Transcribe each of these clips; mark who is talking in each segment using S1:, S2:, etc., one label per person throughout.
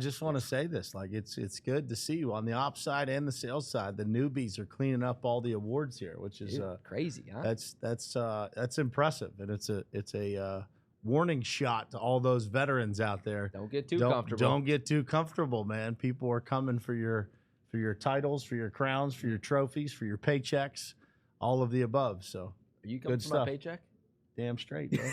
S1: I just want to say this, like it's good to see you on the ops side and the sales side. The newbies are cleaning up all the awards here, which is
S2: crazy, huh?
S1: That's impressive, and it's a warning shot to all those veterans out there.
S2: Don't get too comfortable.
S1: Don't get too comfortable, man. People are coming for your titles, for your crowns, for your trophies, for your paychecks, all of the above. So
S2: are you coming for my paycheck?
S1: Damn straight, bro.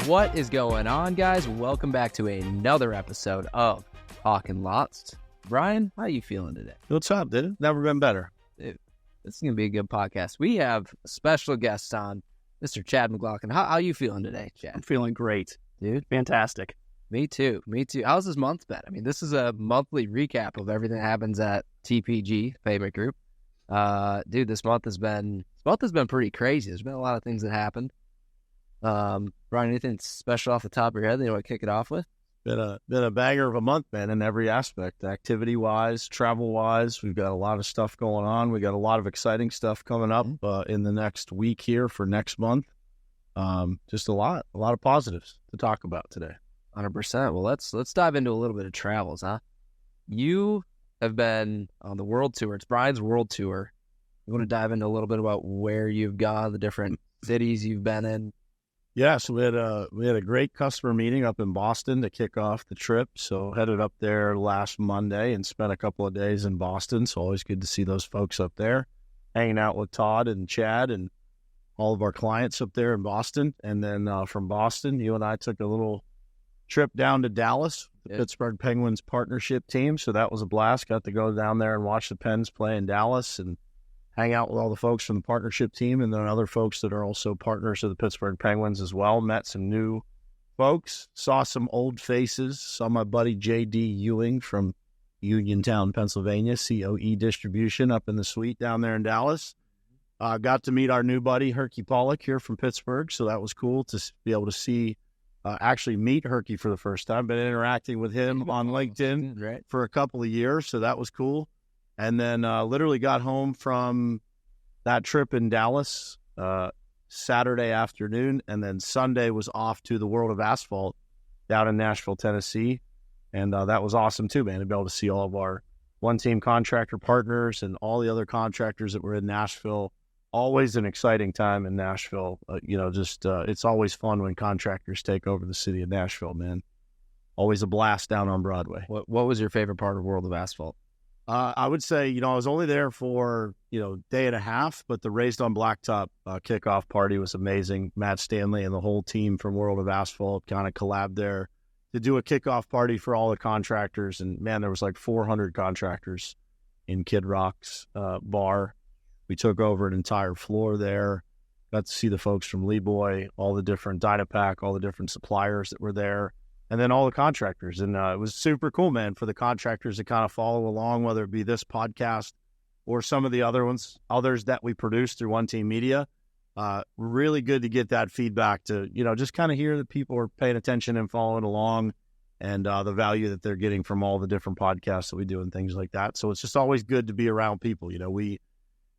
S2: What is going on, guys? Welcome back to another episode of Talking Lots. Brian, how are you feeling today?
S1: What's up, dude? Never been better.
S2: Dude, this is going to be a good podcast. We have a special guest on, Mr. Chad McLaughlin. How are you feeling today, Chad?
S3: I'm feeling great,
S2: dude.
S3: Fantastic.
S2: Me too. How's this month been? I mean, this is a monthly recap of everything that happens at TPG, Pavement Group. Dude, this month has been pretty crazy. There's been a lot of things that happened. Brian, anything special off the top of your head that you want to kick it off with?
S1: Been a banger of a month, man, in every aspect, activity-wise, travel-wise. We've got a lot of stuff going on. We got a lot of exciting stuff coming up in the next week here for next month. Just a lot of positives to talk about today.
S2: 100%. Well, let's dive into a little bit of travels, huh? You have been on the world tour. It's Brian's world tour. You want to dive into a little bit about where you've gone, the different cities you've been in?
S1: Yeah, so we had a great customer meeting up in Boston to kick off the trip. So headed up there last Monday and spent a couple of days in Boston. So always good to see those folks up there, hanging out with Todd and Chad and all of our clients up there in Boston. And then from Boston, you and I took a little trip down to Dallas, the Pittsburgh Penguins partnership team. So that was a blast. Got to go down there and watch the Pens play in Dallas and hang out with all the folks from the partnership team and then other folks that are also partners of the Pittsburgh Penguins as well. Met some new folks, saw some old faces, saw my buddy J.D. Ewing from Uniontown, Pennsylvania, COE Distribution up in the suite down there in Dallas. Got to meet our new buddy, Herky Pollock, here from Pittsburgh, so that was cool to be able to see, actually meet Herky for the first time. Been interacting with him on LinkedIn for a couple of years, so that was cool. And then literally got home from that trip in Dallas Saturday afternoon, and then Sunday was off to the World of Asphalt down in Nashville, Tennessee. And that was awesome too, man, to be able to see all of our one-team contractor partners and all the other contractors that were in Nashville. Always an exciting time in Nashville. It's always fun when contractors take over the city of Nashville, man. Always a blast down on Broadway.
S2: What was your favorite part of World of Asphalt?
S1: I would say, I was only there for, day and a half, but the Raised on Blacktop kickoff party was amazing. Matt Stanley and the whole team from World of Asphalt kind of collabed there to do a kickoff party for all the contractors. And, man, there was like 400 contractors in Kid Rock's bar. We took over an entire floor there. Got to see the folks from Lee Boy, all the different Dynapack, all the different suppliers that were there. And then all the contractors. And it was super cool, man, for the contractors to kind of follow along, whether it be this podcast or some of the others that we produce through One Team Media. Really good to get that feedback to, just kind of hear that people are paying attention and following along and the value that they're getting from all the different podcasts that we do and things like that. So it's just always good to be around people. We,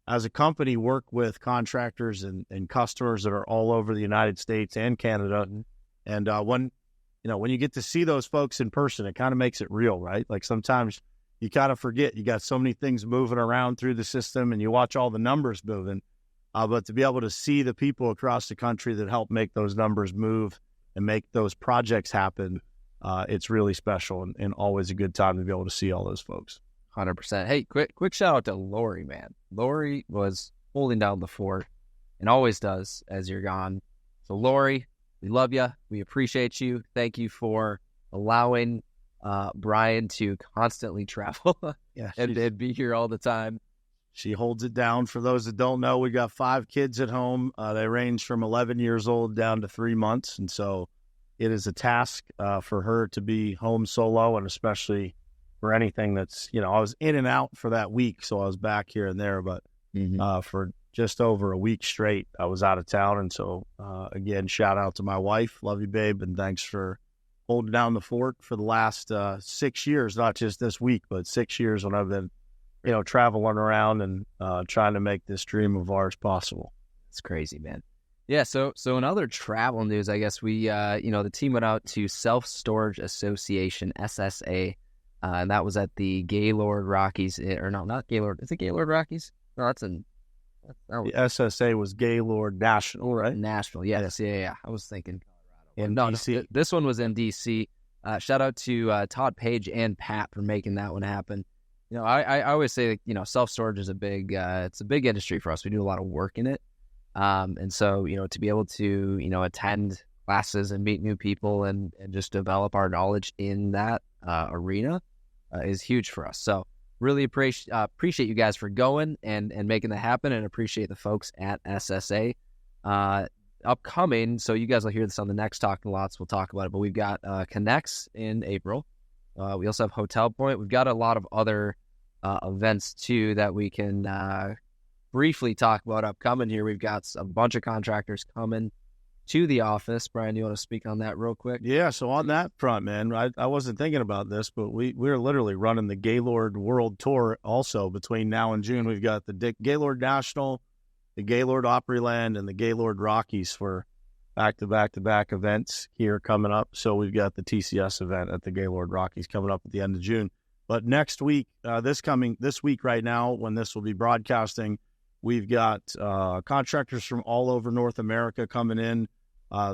S1: as a company, work with contractors and customers that are all over the United States and Canada. And when you get to see those folks in person, it kind of makes it real, right? Like sometimes you kind of forget you got so many things moving around through the system and you watch all the numbers moving. But to be able to see the people across the country that help make those numbers move and make those projects happen, it's really special and always a good time to be able to see all those folks.
S2: 100%. Hey, quick shout out to Lori, man. Lori was holding down the fort and always does as you're gone. So Lori, we love you. We appreciate you. Thank you for allowing Brian to constantly travel and be here all the time.
S1: She holds it down. For those that don't know, we got 5 kids at home. They range from 11 years old down to 3 months. And so it is a task for her to be home solo, and especially for anything that's, I was in and out for that week, so I was back here and there. But for just over a week straight, I was out of town. And so, again, shout out to my wife. Love you, babe. And thanks for holding down the fort for the last 6 years, not just this week, but 6 years when I've been, traveling around and trying to make this dream of ours possible.
S2: It's crazy, man. Yeah. So in other travel news, I guess we, the team went out to Self Storage Association, SSA, and that was at the Gaylord Rockies, or no, not Gaylord. Is it Gaylord Rockies? No,
S1: the SSA was Gaylord National, right?
S2: National, yes. Yeah. I was thinking
S1: in
S2: DC. No, this one was in DC. Shout out to Todd Page and Pat for making that one happen. I always say, self-storage is it's a big industry for us. We do a lot of work in it. And so, to be able to, attend classes and meet new people and just develop our knowledge in that arena is huge for us. So really appreciate you guys for going and making that happen, and appreciate the folks at SSA. Upcoming, so you guys will hear this on the next Talking Lots. We'll talk about it, but we've got Connects in April. We also have Hotel Point. We've got a lot of other events too that we can briefly talk about upcoming here. We've got a bunch of contractors coming to the office. Brian, you want to speak on that real quick?
S1: Yeah, so on that front, man, I wasn't thinking about this, but we're literally running the Gaylord World Tour also between now and June. We've got the Gaylord National, the Gaylord Opryland, and the Gaylord Rockies for back-to-back events here coming up. So we've got the TCS event at the Gaylord Rockies coming up at the end of June. But next week, this week right now, when this will be broadcasting, we've got contractors from all over North America coming in.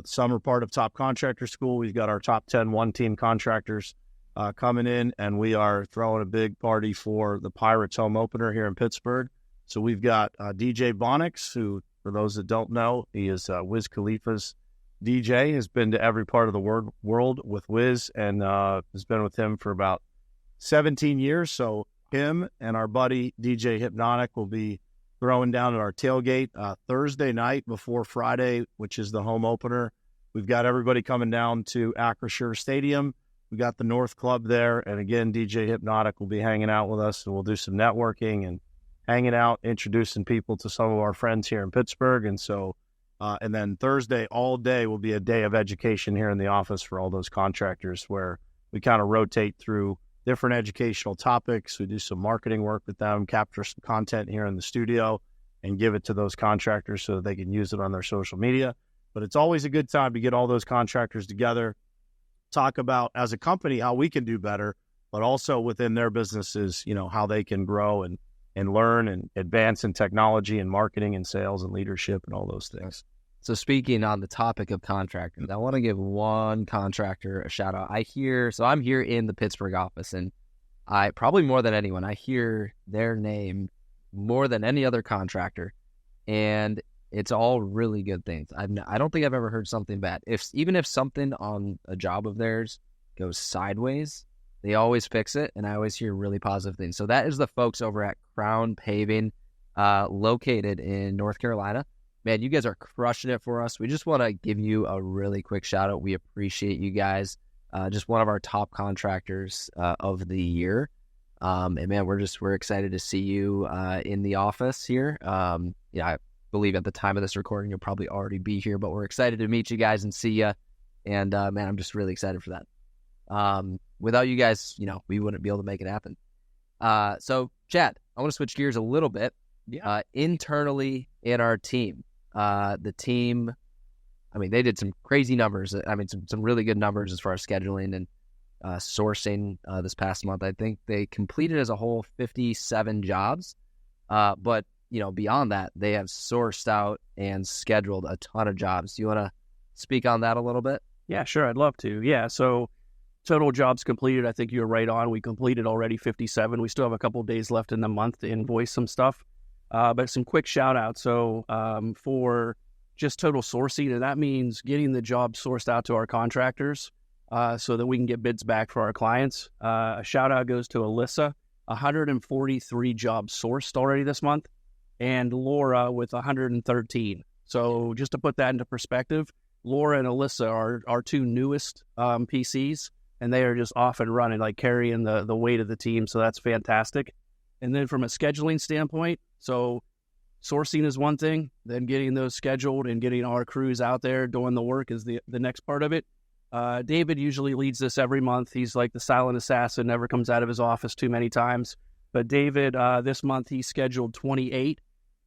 S1: Some are part of Top Contractor School. We've got our top 10 one-team contractors coming in, and we are throwing a big party for the Pirates home opener here in Pittsburgh. So we've got DJ Bonix, who, for those that don't know, he is Wiz Khalifa's DJ, has been to every part of the world with Wiz, and has been with him for about 17 years. So him and our buddy DJ Hypnotic will be throwing down at our tailgate Thursday night before Friday, which is the home opener. We've got everybody coming down to Acrisure Stadium. We got the North Club there, and again, DJ Hypnotic will be hanging out with us, and we'll do some networking and hanging out, introducing people to some of our friends here in Pittsburgh. And so, and then Thursday all day will be a day of education here in the office for all those contractors, where we kind of rotate through different educational topics. We do some marketing work with them, capture some content here in the studio, and give it to those contractors so that they can use it on their social media. But it's always a good time to get all those contractors together, talk about, as a company, how we can do better, but also within their businesses, how they can grow and learn and advance in technology and marketing and sales and leadership and all those things.
S2: So speaking on the topic of contractors, I want to give one contractor a shout out. I'm here in the Pittsburgh office, and I, probably more than anyone, I hear their name more than any other contractor, and it's all really good things. I don't think I've ever heard something bad. Even if something on a job of theirs goes sideways, they always fix it, and I always hear really positive things. So that is the folks over at Crown Paving, located in North Carolina. Man, you guys are crushing it for us. We just want to give you a really quick shout out. We appreciate you guys. Just one of our top contractors of the year. And man, we're excited to see you in the office here. I believe at the time of this recording, you'll probably already be here, but we're excited to meet you guys and see you. And man, I'm just really excited for that. Without you guys, we wouldn't be able to make it happen. So Chad, I want to switch gears a little bit.
S1: Yeah.
S2: Internally in our team, the team, they did some crazy numbers. Some really good numbers as far as scheduling and sourcing this past month. I think they completed as a whole 57 jobs. But, beyond that, they have sourced out and scheduled a ton of jobs. Do you want to speak on that a little bit?
S3: Yeah, sure. I'd love to. Yeah. So total jobs completed, I think you're right on. We completed already 57. We still have a couple of days left in the month to invoice some stuff. But some quick shout out. So for just total sourcing, and that means getting the job sourced out to our contractors so that we can get bids back for our clients. A shout out goes to Alyssa, 143 jobs sourced already this month, and Laura with 113. So just to put that into perspective, Laura and Alyssa are our two newest PCs, and they are just off and running, like carrying the weight of the team. So that's fantastic. And then from a scheduling standpoint, so sourcing is one thing, then getting those scheduled and getting our crews out there doing the work is the next part of it. David usually leads this every month. He's like the silent assassin, never comes out of his office too many times. But David, this month, he's scheduled 28.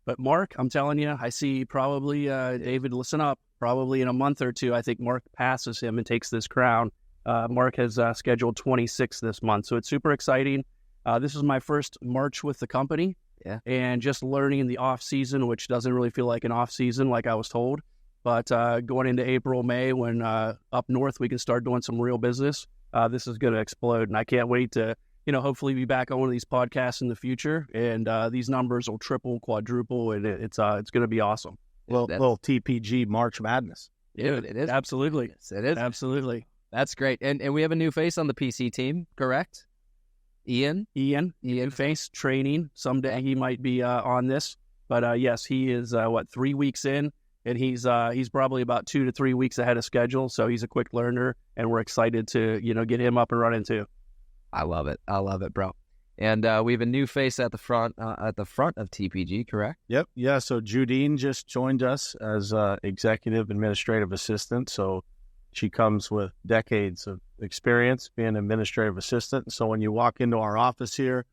S3: But Mark, I'm telling you, I see probably, David, listen up, probably in a month or two, I think Mark passes him and takes this crown. Mark has scheduled 26 this month. So it's super exciting. This is my first March with the company.
S2: Yeah.
S3: And just learning in the off season, which doesn't really feel like an off season like I was told. But going into April, May, when up north we can start doing some real business, this is going to explode. And I can't wait to, hopefully be back on one of these podcasts in the future. And these numbers will triple, quadruple, and it's going to be awesome.
S1: Little TPG March Madness.
S2: Dude, it is.
S3: Absolutely.
S2: Yes, it is.
S3: Absolutely.
S2: That's great. And we have a new face on the PC team, correct? Ian face training. Someday he might be on this. But yes, he is, 3 weeks in? And he's probably about 2 to 3 weeks ahead of schedule, so he's a quick learner, and we're excited to get him up and running too. I love it, bro. And we have a new face at the front of TPG, correct?
S1: Yep, yeah. So Judine just joined us as executive administrative assistant. So she comes with decades of experience being an administrative assistant. So when you walk into our office here,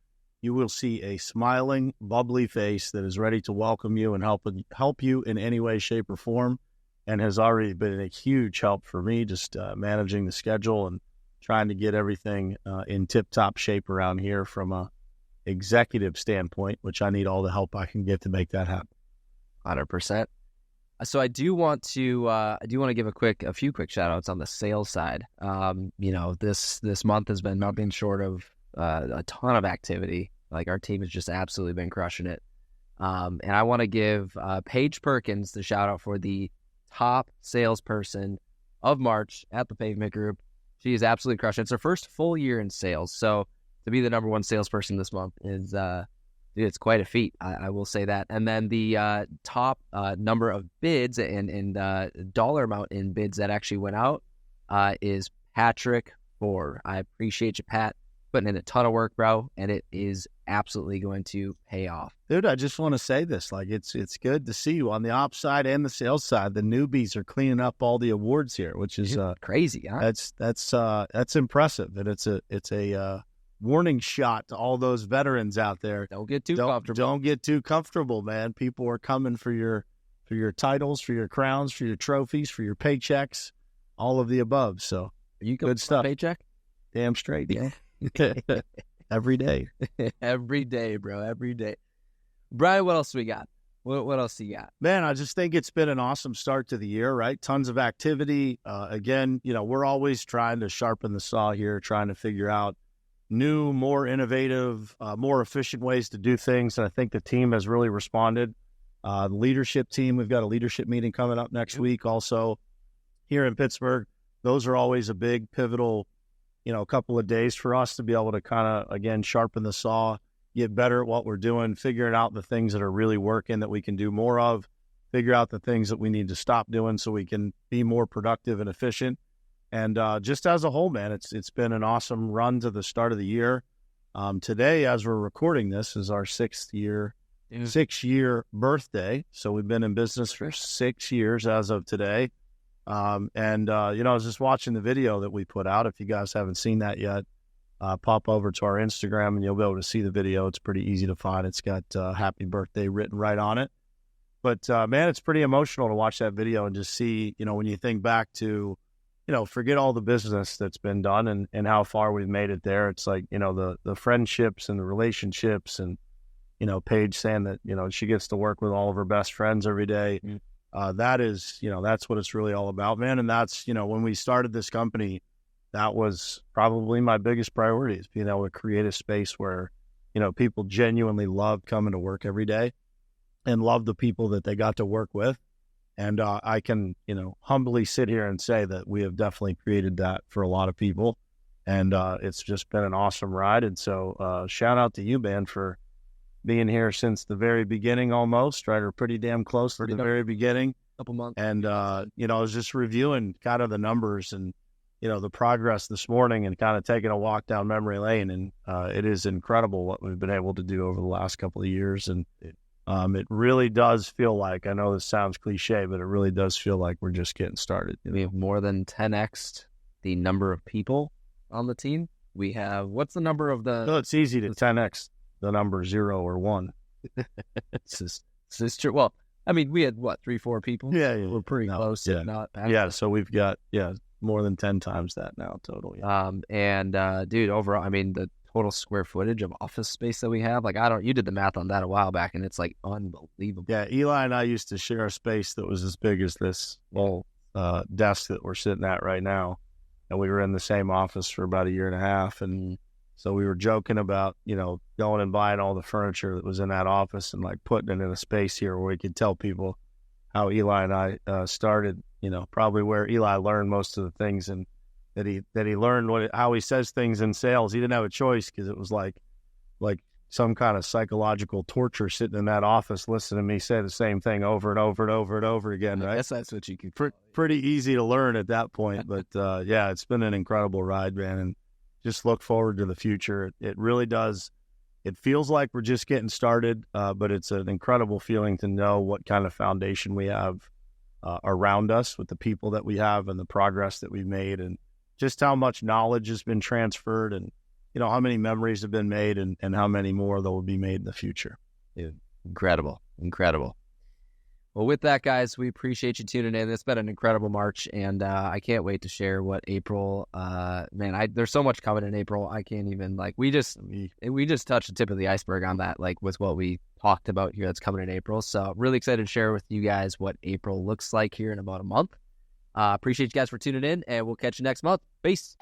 S1: you will see a smiling, bubbly face that is ready to welcome you and help you in any way, shape, or form, and has already been a huge help for me just managing the schedule and trying to get everything in tip-top shape around here from a executive standpoint, which I need all the help I can get to make that happen.
S2: 100%. So I do want to give a few quick shout outs on the sales side. This month has been nothing short of a ton of activity. Like, our team has just absolutely been crushing it. And I want to give Paige Perkins the shout out for the top salesperson of March at the Pavement Group. She is absolutely crushing it. It's her first full year in sales. So to be the number one salesperson this month is, it's quite a feat. I will say that. And then the top number of bids and dollar amount in bids that actually went out is Patrick Bohr. I appreciate you, Pat, putting in a ton of work, bro, and it is absolutely going to pay off.
S1: Dude, I just want to say this. Like, it's good to see you on the ops side and the sales side. The newbies are cleaning up all the awards here, which is
S2: crazy, huh?
S1: That's impressive. And it's a warning shot to all those veterans out there.
S2: Don't get too comfortable.
S1: Don't get too comfortable, man. People are coming for your titles, for your crowns, for your trophies, for your paychecks, all of the above. So
S2: you
S1: good stuff.
S2: Paycheck?
S1: Damn straight, yeah. Every day.
S2: Every day, bro. Every day. Brian, what else we got? What else you got?
S1: Man, I just think it's been an awesome start to the year, right? Tons of activity. Again, we're always trying to sharpen the saw here, trying to figure out new, more innovative, more efficient ways to do things. And I think the team has really responded. The leadership team, we've got a leadership meeting coming up next week also here in Pittsburgh. Those are always a big pivotal, couple of days for us to be able to kind of, again, sharpen the saw, get better at what we're doing, figuring out the things that are really working that we can do more of, figure out the things that we need to stop doing so we can be more productive and efficient. And just as a whole, man, it's been an awesome run to the start of the year. Today, as we're recording this, is our 6-year birthday. So we've been in business for 6 years as of today. I was just watching the video that we put out. If you guys haven't seen that yet, pop over to our Instagram and you'll be able to see the video. It's pretty easy to find. It's got happy birthday written right on it. But, man, it's pretty emotional to watch that video and just see, when you think back to, forget all the business that's been done and how far we've made it there. It's like, the friendships and the relationships and, Paige saying that, she gets to work with all of her best friends every day. That is, that's what it's really all about, man. And that's, when we started this company, that was probably my biggest priority, is being able to create a space where, people genuinely loved coming to work every day and loved the people that they got to work with. And I can, humbly sit here and say that we have definitely created that for a lot of people. And it's just been an awesome ride. And so shout out to you, man, for being here since the very beginning almost, right? Or pretty damn close to the very beginning.
S2: Couple months.
S1: And, I was just reviewing kind of the numbers and, the progress this morning and kind of taking a walk down memory lane. And it is incredible what we've been able to do over the last couple of years. And it really does feel like, I know this sounds cliche, but it really does feel like we're just getting started.
S2: We have more than 10x'd the number of people on the team. We have, what's the number of the...
S1: So it's easy to 10x the number 0 or 1.
S2: This is true. Well, I mean, we had, 3-4 people?
S1: Yeah.
S2: We're pretty close,
S1: yeah.
S2: if not.
S1: Yeah, so we've got, more than 10 times that now total. Yeah.
S2: Dude, overall, I mean, the total square footage of office space that we have, you did the math on that a while back, and it's like unbelievable.
S1: Yeah, Eli and I used to share a space that was as big as this desk that we're sitting at right now. And we were in the same office for about a year and a half. And so we were joking about, going and buying all the furniture that was in that office and like putting it in a space here where we could tell people how Eli and I started, probably where Eli learned most of the things, and that he learned how he says things in sales. He didn't have a choice, because it was like some kind of psychological torture sitting in that office listening to me say the same thing over and over and over and over again, right?
S2: I guess that's what you could...
S1: Pretty easy to learn at that point, but it's been an incredible ride, man, and just look forward to the future. It really does. It feels like we're just getting started, but it's an incredible feeling to know what kind of foundation we have around us with the people that we have and the progress that we've made, and just how much knowledge has been transferred, and how many memories have been made, and how many more that will be made in the future.
S2: Dude, incredible. Well, with that, guys, we appreciate you tuning in. It's been an incredible March, and I can't wait to share what April. There's so much coming in April. I can't even we just touched the tip of the iceberg on that, with what we talked about here that's coming in April. So really excited to share with you guys what April looks like here in about a month. Appreciate you guys for tuning in, and we'll catch you next month. Peace.